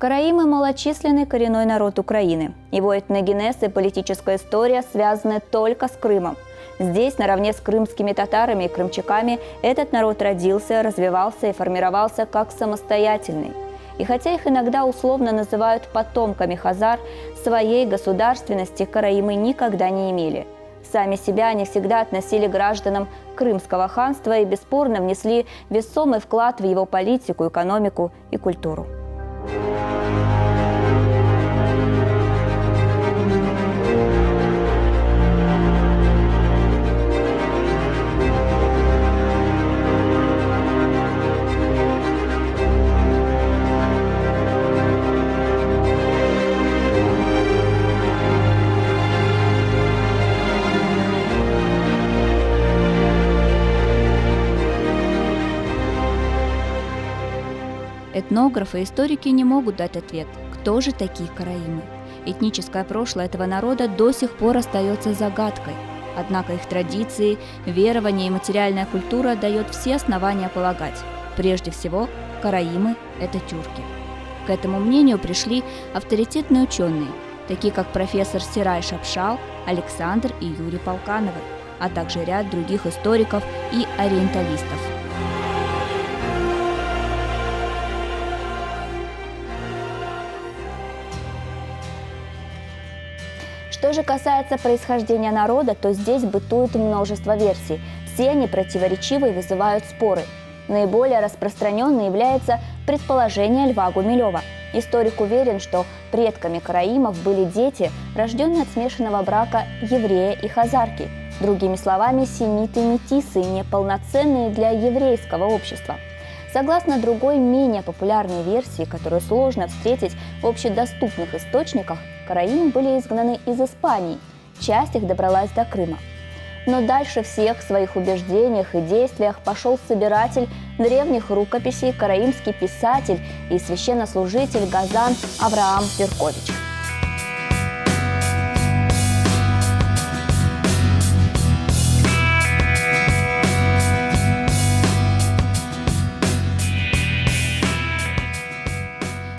Караимы – малочисленный коренной народ Украины. Его этногенез и политическая история связаны только с Крымом. Здесь, наравне с крымскими татарами и крымчаками, этот народ родился, развивался и формировался как самостоятельный. И хотя их иногда условно называют потомками хазар, своей государственности караимы никогда не имели. Сами себя они всегда относили к гражданам Крымского ханства и бесспорно внесли весомый вклад в его политику, экономику и культуру. Этнографы и историки не могут дать ответ, кто же такие караимы. Этническое прошлое этого народа до сих пор остается загадкой. Однако их традиции, верования и материальная культура дает все основания полагать. Прежде всего, караимы – это тюрки. К этому мнению пришли авторитетные ученые, такие как профессор Сирай Шапшал, Александр и Юрий Полкановы, а также ряд других историков и ориенталистов. Что же касается происхождения народа, то здесь бытует множество версий. Все они противоречивы и вызывают споры. Наиболее распространенной является предположение Льва Гумилева. Историк уверен, что предками караимов были дети, рожденные от смешанного брака еврея и хазарки. Другими словами, семиты и метисы, неполноценные для еврейского общества. Согласно другой, менее популярной версии, которую сложно встретить в общедоступных источниках, караимы были изгнаны из Испании, часть их добралась до Крыма. Но дальше всех в своих убеждениях и действиях пошел собиратель древних рукописей, караимский писатель и священнослужитель Газан Авраам Феркович.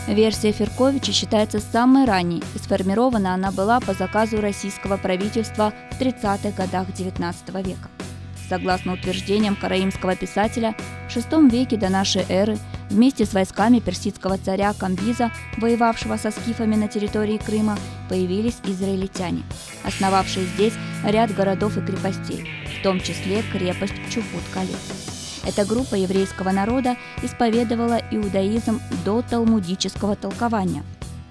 Версия Ферковича считается самой ранней, и сформирована она была по заказу российского правительства в 30-х годах XIX века. Согласно утверждениям караимского писателя, в VI веке до нашей эры вместе с войсками персидского царя Камбиза, воевавшего со скифами на территории Крыма, появились израильтяне, основавшие здесь ряд городов и крепостей, в том числе крепость Чуфут-Кале. Эта группа еврейского народа исповедовала иудаизм до талмудического толкования.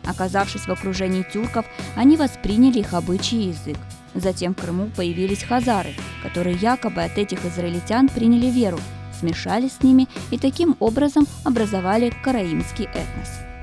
Оказавшись в окружении тюрков, они восприняли их обычаи и язык. Затем в Крыму появились хазары, которые якобы от этих израильтян приняли веру, смешались с ними и таким образом образовали караимский этнос.